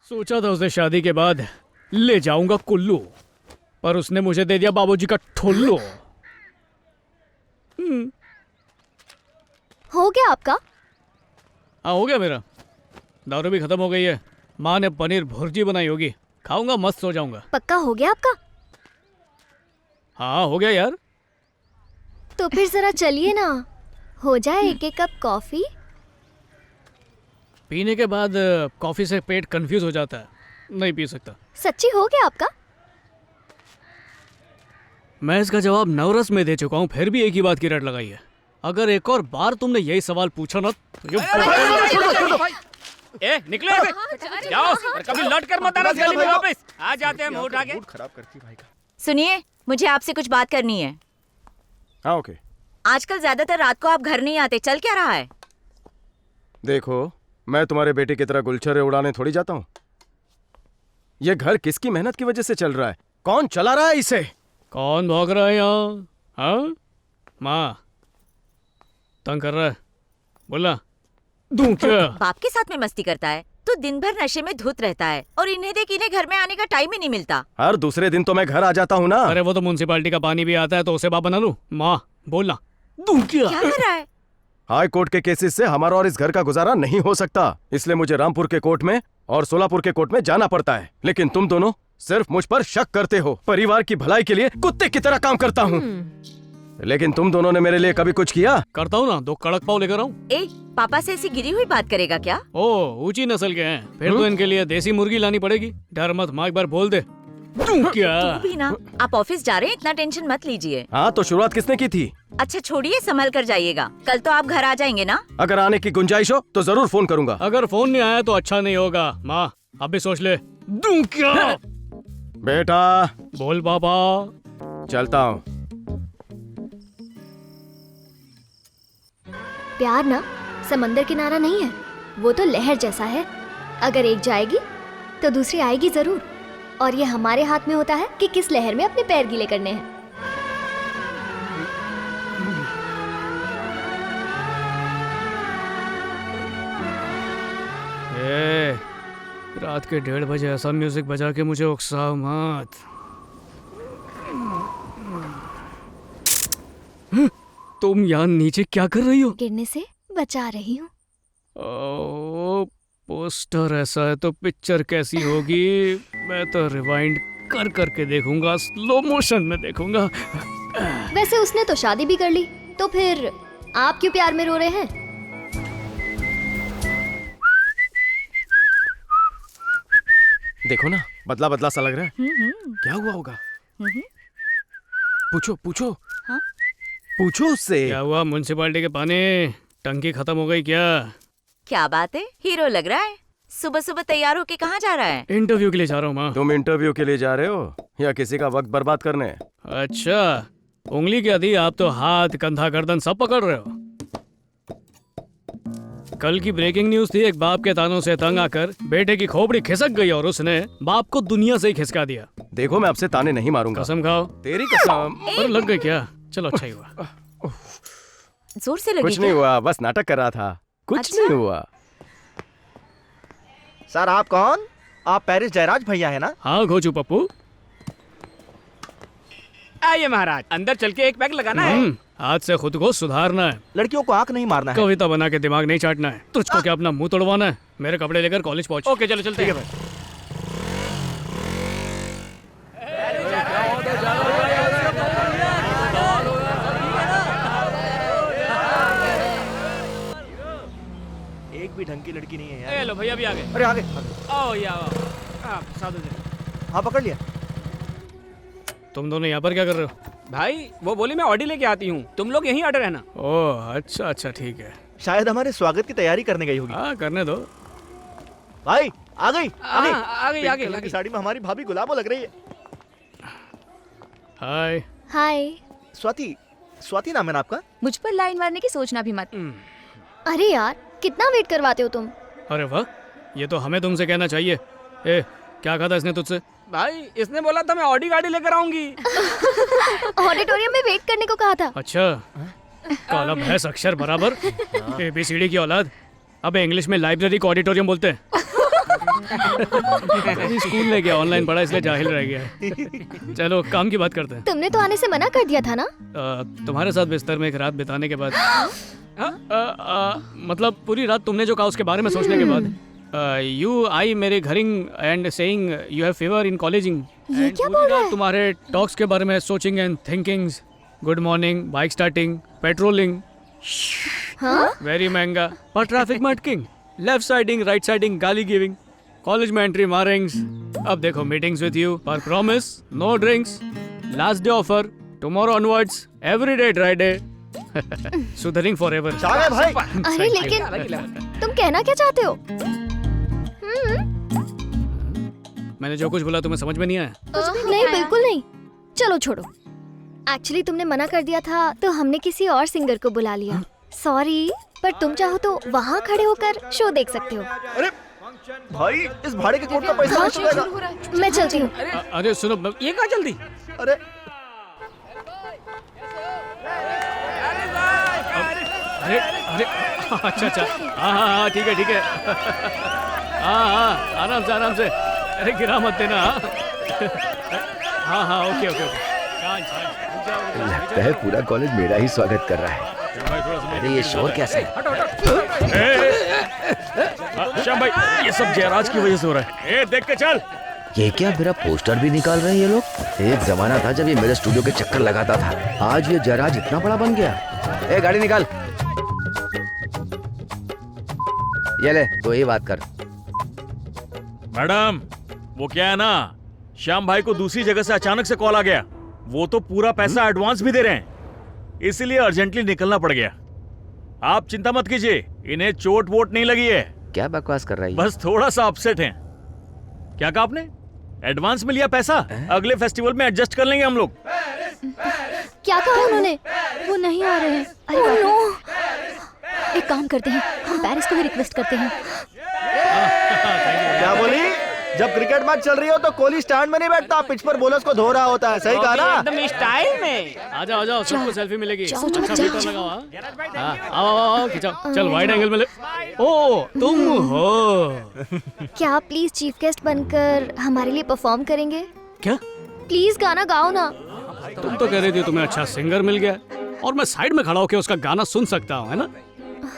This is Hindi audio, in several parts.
सोचा था उसे शादी के बाद ले जाऊंगा कुल्लू, पर उसने मुझे दे दिया बाबूजी का ठुल्लू। हो गया आपका? हाँ हो गया मेरा। दारू भी खत्म हो गई है। माँ ने पनीर भुर्जी बनाई होगी, खाऊंगा मस्त सो जाऊंगा। पक्का हो गया आपका? हाँ हो गया यार। तो फिर जरा चलिए ना, हो जाए एक एक कप कॉफी। पीने के बाद कॉफी से पेट कंफ्यूज हो जाता है, नहीं पी सकता। सच्ची हो गया आपका? मैं इसका जवाब नवरस में दे चुका हूँ, फिर भी एक ही बात की रट लगाई है। अगर एक और बार तुमने यही सवाल पूछा ना तो ए निकलो जाओ, कभी लौट कर मत आना गली में वापस। आ जाते हैं मुंह उठा के। खराब करती भाई का। सुनिए, मुझे आपसे कुछ बात करनी है। हाँ ओके। आजकल ज्यादातर रात को आप घर नहीं आते, चल क्या रहा है? देखो, मैं तुम्हारे बेटे की तरह गुलछर्रे उड़ाने थोड़ी जाता हूँ। ये घर किसकी मेहनत की वजह से चल रहा है? कौन चला रहा है इसे? कौन भौंक रहा है यहाँ? हाँ माँ तंग कर रहा है, बोला दूं क्या? बाप के साथ में मस्ती करता है तो दिन भर नशे में धुत रहता है, और इन्हें देख इन्हें घर में आने का टाइम ही नहीं मिलता। हर दूसरे दिन तो मैं घर आ जाता हूँ ना। अरे वो तो म्युनिसिपालिटी का पानी भी आता है, तो उसे बाप बना लूं? माँ बोलना दूं क्या? क्या कर रहा है? हाई कोर्ट के केसेस से हमारा और इस घर का गुजारा नहीं हो सकता, इसलिए मुझे रामपुर के कोर्ट में और सोलापुर के कोर्ट में जाना पड़ता है। लेकिन तुम दोनों सिर्फ मुझ पर शक करते हो। परिवार की भलाई के लिए कुत्ते की तरह काम करता हूँ, लेकिन तुम दोनों ने मेरे लिए कभी कुछ किया? करता हूँ ना, 2 कड़क पाव लेकर आऊं। ए, पापा से ऐसी गिरी हुई बात करेगा क्या? ओ ऊंची नस्ल के हैं, फिर तो इनके लिए देसी मुर्गी लानी पड़ेगी। डर मत माँ, एक बार बोल दे दूं क्या? तू भी ना, आप ऑफिस जा रहे हैं, इतना टेंशन मत लीजिए। हाँ तो शुरुआत किसने की थी? अच्छा छोड़िए, संभल कर जाइएगा। कल तो आप घर आ जाएंगे ना? अगर आने की गुंजाइश हो तो जरूर फोन करूंगा। अगर फोन नहीं आया तो अच्छा नहीं होगा। माँ अब भी सोच ले दूं क्या? बेटा बोल पापा। चलता हूँ। प्यार ना समंदर किनारा नहीं है, वो तो लहर जैसा है। अगर एक जाएगी तो दूसरी आएगी जरूर, और ये हमारे हाथ में होता है कि किस लहर में अपने पैर गीले करने हैं। ए, रात के 1:30 बजे ऐसा म्यूजिक बजा के मुझे उकसाओ मत। तुम यहाँ नीचे क्या कर रही हो? गिरने से बचा रही हूँ। ओ, पोस्टर ऐसा है तो पिक्चर कैसी होगी? मैं तो रिवाइंड कर करके देखूंगा, स्लो मोशन में देखूंगा। वैसे उसने तो शादी भी कर ली, तो फिर आप क्यों प्यार में रो रहे हैं? देखो ना, बदला बदला सा लग रहा है। क्या हुआ होगा? पूछो पूछो। हाँ? पूछो उससे। क्या हुआ? म्युनिसिपालिटी के पानी टंकी खत्म हो गई क्या? क्या बात है, हीरो लग रहा है। सुबह सुबह तैयार होके कहाँ जा रहा है? इंटरव्यू के लिए जा रहा हूँ माँ। तुम इंटरव्यू के लिए जा रहे हो या किसी का वक्त बर्बाद करने? अच्छा, उंगली क्या थी, आप तो हाथ कंधा गर्दन सब पकड़ रहे हो। कल की ब्रेकिंग न्यूज थी, एक बाप के तानों से तंग आकर बेटे की खोपड़ी खिसक गई और उसने बाप को दुनिया से ही खिसका दिया। देखो मैं आपसे ताने नहीं मारूंगा। कसम खाओ। तेरी कसम। पर लग गई क्या? चलो अच्छा ही हुआ। जोर से लगी कुछ नहीं हुआ, बस नाटक कर रहा था। कुछ अच्छा? नहीं हुआ। सर आप कौन? आप पेरिस जयराज भैया है ना? हाँ घोचू पप्पू। आइए महाराज, अंदर चल के एक पैक लगाना है। आज से खुद को सुधारना है, लड़कियों को आंख नहीं मारना है। कविता बना के दिमाग नहीं चाटना है। तुझको क्या अपना मुंह तोड़वाना है? मेरे कपड़े लेकर कॉलेज पहुंच। ओके चलो चलते हैं। एक भी ढंग की लड़की नहीं है ए यार। लो भैया भी आ गए। अरे आगे आओ ये आओ। साधु जी। हाँ पकड़ लिया। तुम दोनों यहाँ पर क्या कर रहे हो? भाई वो बोली मैं ऑडी लेके आती हूँ, तुम लोग यहीं अड़े रहना। ओह अच्छा अच्छा ठीक है। शायद हमारे स्वागत की तैयारी करने गई होगी। हाँ करने दो। भाई आ गई आ गई पिंक आ कलर की गई। साड़ी में हमारी भाभी गुलाबो लग रही है। हाय। हाय। स्वाति, स्वाति नाम है ना आपका? मुझ पर लाइन मारने की सोचना भी मत। अरे यार कितना वेट करवाते हो तुम? अरे वाह, ये तो हमें तुमसे कहना चाहिए। ए क्या कहा था इसने तुझसे? भाई इसने बोला था मैं ऑडी गाड़ी लेकर आऊंगी। ऑडिटोरियम में वेट करने को कहा था। अच्छा, काला भैंस अक्षर बराबर ABCD की औलाद। अब इंग्लिश में लाइब्रेरी को ऑडिटोरियम बोलते हैं। अभी स्कूल नहीं गया, ऑनलाइन पढ़ा इसलिए जाहिल रह गया है। चलो काम की बात करते हैं। तुमने तो आने से मना कर दिया था ना। तुम्हारे साथ बिस्तर में एक रात बिताने के बाद मतलब पूरी रात तुमने जो कहा उसके बारे में सोचने के बाद यू आई मेरे घरिंग and saying you have fever in कॉलेजिंग। ये क्या बोल रहा है? तुम्हारे टॉक्स के बारे में सोचिंग and thinkings, good morning, bike starting, पेट्रोलिंग, हाँ? वेरी महंगा पर ट्रैफिक में अटकिंग, लेफ्ट साइडिंग, राइट साइडिंग, गाली गिविंग, कॉलेज में एंट्री मारेंग्स। अब देखो मीटिंग्स विद यू पर promise, no drinks, last day offer, tomorrow onwards, every day dry day, सुधरिंग फॉरएवर। चाय भाई। अरे लेकिन तुम कहना क्या चाहते हो? मैंने जो कुछ बोला तुम्हें समझ में नहीं आया? नहीं, बिल्कुल नहीं। चलो छोड़ो। एक्चुअली तुमने मना कर दिया था तो हमने किसी और सिंगर को बुला लिया। सॉरी, पर तुम चाहो तो वहाँ खड़े होकर शो देख सकते हो। अरे भाई, इस भाड़े के कोट का पैसा हाँ? नहीं चलेगा। मैं चलती हूँ। अरे सुनो, ये कहाँ जल्दी? अरे अरे अरे अच्छा अच्छा, हाँ हाँ हाँ, ठीक है ठीक है, हाँ हाँ, आराम से, अरे गिरा मत देना। हाँ हाँ, ओके ओके ओके, लगता है पूरा कॉलेज मेरा ही स्वागत कर रहा है। अरे ये शोर कैसे है? श्याम भाई, ये सब जयराज की वजह से हो रहा है। देख के चल। ये क्या, मेरा पोस्टर भी निकाल रहे हैं ये लोग? एक जमाना था जब ये मेरे स्टूडियो के चक्कर लगाता था, आज ये जयराज इतना बड़ा बन गया। ए गाड़ी निकाल। ये ले, तो ये बात कर। मैडम, वो क्या है ना, श्याम भाई को दूसरी जगह से अचानक से कॉल आ गया। वो तो पूरा पैसा एडवांस भी दे रहे हैं, इसीलिए अर्जेंटली निकलना पड़ गया। आप चिंता मत कीजिए, इन्हें चोट वोट नहीं लगी है। क्या बकवास कर रहा है? बस थोड़ा सा अपसेट हैं। क्या कहा आपने? एडवांस में लिया पैसा, अगले फेस्टिवल में एडजस्ट कर लेंगे हम लोग। क्या कहा उन्होंने? वो नहीं आ रहे हैं। अरे नो, एक काम करते हैं, हम पेरिस को भी रिक्वेस्ट करते हैं। क्या बोली? जब क्रिकेट मैच चल रही हो तो कोहली स्टैंड में नहीं बैठता, पिच पर बॉलर्स को धो रहा होता है। सही कहा ना? एकदम स्टाइल में। आ जाओ, सबको सेल्फी मिलेगी। जाओ, अच्छा जाओ, फिल्टर जाओ। लगाओ, हाँ? आओ, खिंचाओ, चल वाइड एंगल में ले। ओ तुम हो क्या आप प्लीज चीफ गेस्ट बनकर हमारे लिए परफॉर्म करेंगे? क्या? प्लीज गाना गाओ ना। तुम तो कह रही थी तुम्हें अच्छा सिंगर मिल गया और मैं साइड में खड़ा होकर उसका गाना सुन सकता हूँ, है ना?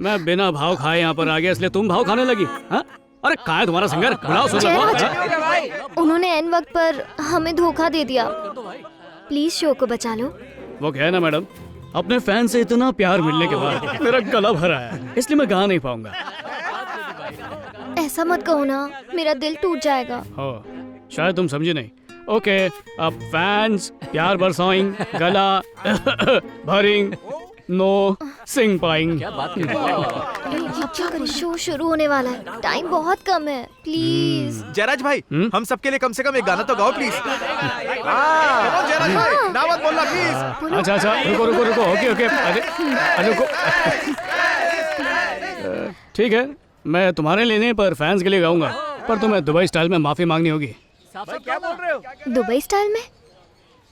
मैं बिना भाव खाए यहाँ पर आ गया, इसलिए तुम भाव खाने लगी? हाँ? अरे कहाँ है तुम्हारा सिंगर? बुलाओ सुन लो। उन्होंने एन वक्त पर हमें धोखा दे दिया। प्लीज शो को बचा लो। वो क्या है ना मैडम, अपने फैन से इतना प्यार मिलने के बाद मेरा गला भरा है, इसलिए मैं गा नहीं पाऊंगा। ऐसा मत कहो ना, मेरा दिल टूट जाएगा। हो शायद तुम समझे नहीं। ओके, अब फैंस प्यार बरसाएं, गला भरिंग, नो सिंग पाएंग। क्या बात कर रहे हो? क्या करें, शो शुरू होने वाला है, टाइम बहुत कम है। प्लीज जयराज भाई, हम सबके लिए कम से कम एक गाना तो गाओ प्लीज। हाँ, जयराज भाई, ना मत बोलना प्लीज। अच्छा, रुको, ओके, अरे रुको। ठीक है, मैं तुम्हारे लिए नहीं पर फैंस के लिए गाऊंगा, पर तुम्हें दुबई स्टाइल में माफी मांगनी होगी। क्या बोल रहे हो? दुबई स्टाइल में?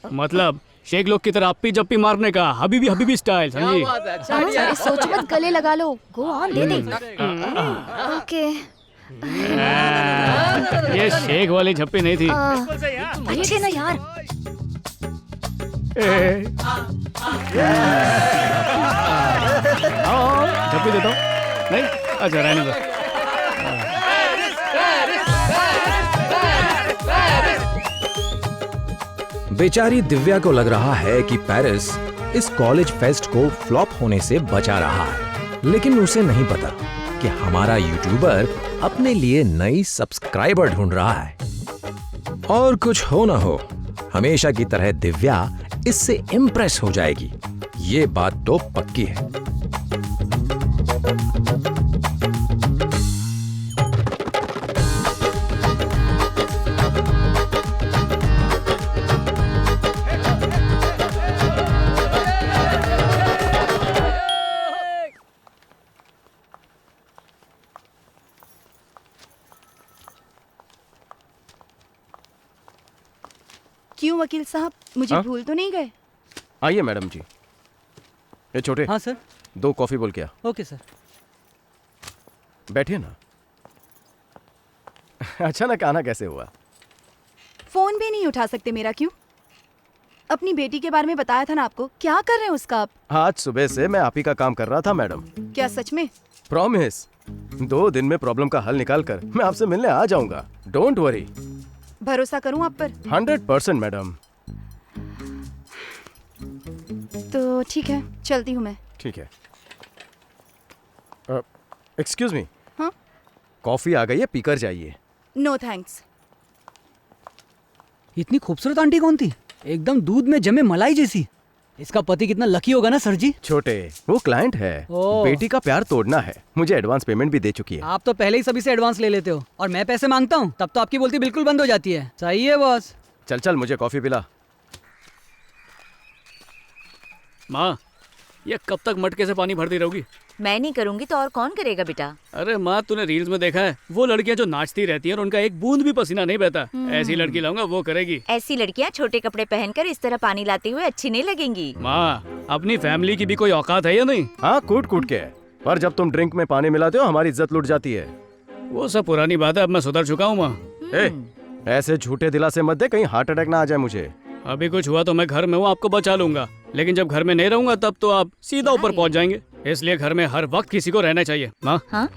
मतलब शेख लोग की तरह अप्पी जप्पी मारने का, हबीबी स्टाइल, समझी? अरे सोच मत, गले लगा लो। Go on, they they. Okay. ये शेख वाली झप्पी नहीं थी। अच्छे ना यार। आओ, झप्पी देता हूँ। नहीं, अच्छा रहने दो। बेचारी दिव्या को लग रहा है कि पेरिस इस कॉलेज फेस्ट को फ्लॉप होने से बचा रहा है, लेकिन उसे नहीं पता कि हमारा यूट्यूबर अपने लिए नई सब्सक्राइबर ढूंढ रहा है। और कुछ हो ना हो, हमेशा की तरह दिव्या इससे इम्प्रेस हो जाएगी, ये बात तो पक्की है। क्यों वकील साहब, मुझे हाँ? भूल तो नहीं गए? आइए मैडम जी। ये छोटे, हाँ सर। 2 कॉफी बोल के आ। Okay sir. बैठिए ना। अचानक आना कैसे हुआ? फोन भी नहीं उठा सकते मेरा, क्यों? अपनी बेटी के बारे में बताया था ना आपको, क्या कर रहे हैं उसका आप? आज सुबह से मैं आप ही का काम कर रहा था मैडम। क्या सच में? प्रॉमिस, 2 दिन में प्रॉब्लम का हल निकाल कर मैं आपसे मिलने आ जाऊंगा। Don't worry. भरोसा करूं आप पर? 100% मैडम। तो ठीक है, चलती हूँ मैं। ठीक है। Excuse me. हाँ? कॉफी आ गई है, पीकर जाइए। No thanks. इतनी खूबसूरत आंटी कौन थी? एकदम दूध में जमे मलाई जैसी। इसका पति कितना लकी होगा ना सर जी। छोटे, वो क्लाइंट है, ओह। बेटी का प्यार तोड़ना है। मुझे एडवांस पेमेंट भी दे चुकी है। आप तो पहले ही सभी से एडवांस ले लेते हो और मैं पैसे मांगता हूँ तब तो आपकी बोलती बिल्कुल बंद हो जाती है। सही है बॉस। चल चल, मुझे कॉफी पिला। माँ, ये कब तक मटके से पानी भरती रहोगी? मैं नहीं करूंगी तो और कौन करेगा बेटा? अरे माँ, तूने रील्स में देखा है वो लड़कियां जो नाचती रहती हैं और उनका एक बूंद भी पसीना नहीं बहता? ऐसी लड़की लाऊंगा, वो करेगी। ऐसी लड़कियां छोटे कपड़े पहनकर इस तरह पानी लाते हुए अच्छी नहीं लगेंगी। माँ, अपनी फैमिली की भी कोई औकात है या नहीं? हाँ, कूट कूट के। पर जब तुम ड्रिंक में पानी मिलाते हो हमारी इज्जत लुट जाती है। वो सब पुरानी बात है, अब मैं सुधर चुका हूँ माँ। ऐसे झूठे दिलासे मत दे, कहीं हार्ट अटैक ना आ जाए मुझे। अभी कुछ हुआ तो मैं घर में हूँ, आपको बचा लूंगा। लेकिन जब घर में नहीं रहूंगा तब तो आप सीधा ऊपर पहुँच जाएंगे। इसलिए घर में हर वक्त किसी को रहना चाहिए। माँ, हाँ?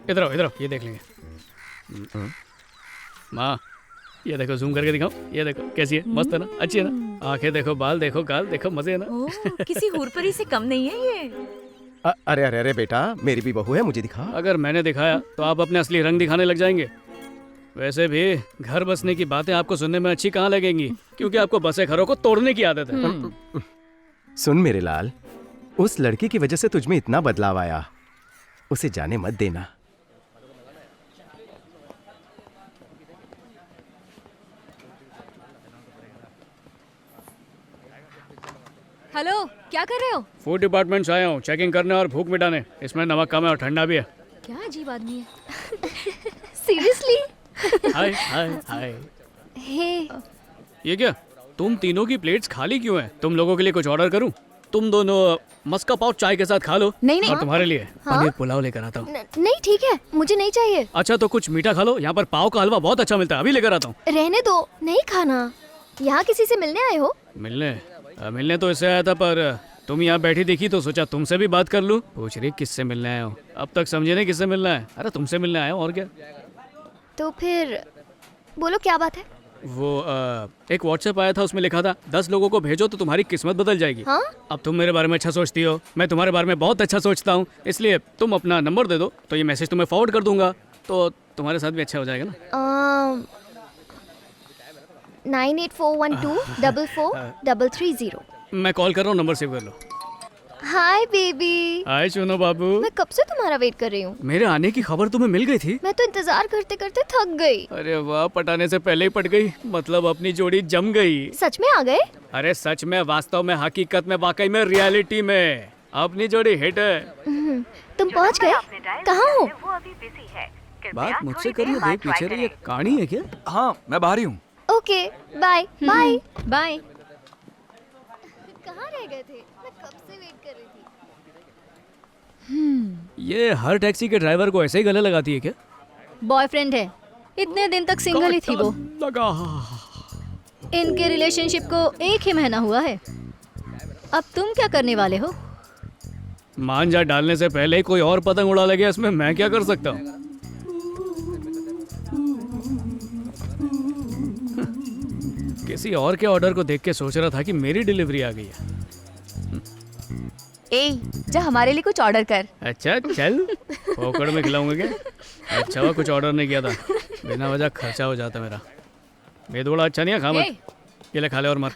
इधर आओ, इधर आओ, ये देख लेंगे। माँ, ये देखो, जूम करके दिखाओ। ये देखो कैसी है, मस्त है ना, अच्छी है ना? आंखें देखो, बाल देखो, गाल देखो, मजे है ना? ओह, किसी हूरपरी से कम नहीं है ये। अरे अरे अरे बेटा, मेरी भी बहू है, मुझे दिखा। अगर मैंने दिखाया तो आप अपने असली रंग दिखाने लग जाएंगे। वैसे भी घर बसने की बातें आपको सुनने में अच्छी कहाँ लगेंगी, क्योंकि आपको बसे घरों को तोड़ने की आदत है। सुन मेरे लाल, उस लड़की की वजह से तुझमें इतना बदलाव आया, उसे जाने मत देना। हेलो, क्या कर रहे हो? फूड डिपार्टमेंट से आया हूँ, चेकिंग करने और भूख मिटाने। इसमें नमक कम है और ठंडा भी है। क्या अजीब आदमी है। सीरियसली? हाय हाय हाय। हे, ये क्या, तुम तीनों की प्लेट्स खाली क्यों हैं? तुम लोगों के लिए कुछ ऑर्डर करूं? तुम दोनों मस्का पाव चाय के साथ खा लो। नहीं, नहीं। और तुम्हारे लिए हाँ? पनीर पुलाव लेकर आता हूँ। नहीं ठीक है, मुझे नहीं चाहिए। अच्छा तो कुछ मीठा खा लो, यहाँ पर पाव का हलवा बहुत अच्छा मिलता है, अभी लेकर आता हूँ। रहने दो, नहीं खाना। यहाँ किसी से मिलने आए हो? मिलने तो इससे आया था, पर तुम यहाँ बैठी दिखी तो सोचा तुमसे भी बात कर लूं। पूछ रही किससे मिलने आए हो? अब तक समझे नहीं किससे मिलना है। अरे तुमसे मिलने आया हूँ, और क्या। तो फिर बोलो क्या बात है? वो एक व्हाट्सएप आया था, उसमें लिखा था 10 लोगों को भेजो तो तुम्हारी किस्मत बदल जाएगी। हाँ? अब तुम मेरे बारे में अच्छा सोचती हो, मैं तुम्हारे बारे में बहुत अच्छा सोचता हूँ, इसलिए तुम अपना नंबर दे दो तो ये मैसेज तुम्हें फॉरवर्ड कर दूंगा, तो तुम्हारे साथ भी अच्छा हो जाएगा ना। 9841244330। मैं कॉल कर रहा हूँ, नंबर सेव कर लो। Hi baby. हाय चुनो बाबू। मैं कब से तुम्हारा वेट कर रही हूँ। मेरे आने की खबर तुम्हें मिल गई थी? मैं तो इंतजार करते करते थक गई। अरे वाह, पटाने से पहले ही पट गई, मतलब अपनी जोड़ी जम गई। सच में आ गए? अरे सच में, वास्तव में, हकीकत में, वाकई में, रियलिटी में अपनी जोड़ी हिट है। तुम पहुँच गए? कहाँ हो? बात मुझसे करिए, देख पीछे रही है, कहानी है क्या? हाँ, मैं बाहर ही हूँ। Okay, bye bye bye. कहाँ रह गए थे? मैं कब से वेट कर रही थी। ये हर टैक्सी के ड्राइवर को ऐसे ही गले लगाती है क्या? बॉयफ्रेंड है, इतने दिन तक सिंगल ही थी वो। लगा। इनके रिलेशनशिप को 1 ही महीना हुआ है। अब तुम क्या करने वाले हो? मांझा डालने से पहले ही कोई और पतंग उड़ा लगे, इसमें मैं क्या कर सकता हूँ? किसी और के ऑर्डर को देख के सोच रहा था कि मेरी डिलीवरी आ गई है। ए, जा हमारे लिए कुछ ऑर्डर कर। अच्छा चल, पॉकेट में खिलाऊंगा क्या? अच्छा हुआ कुछ ऑर्डर नहीं किया था, बिना वजह खर्चा हो जाता मेरा। मेदूड़ा अच्छा नहीं है, खा मत। ये ले, खा ले और मर।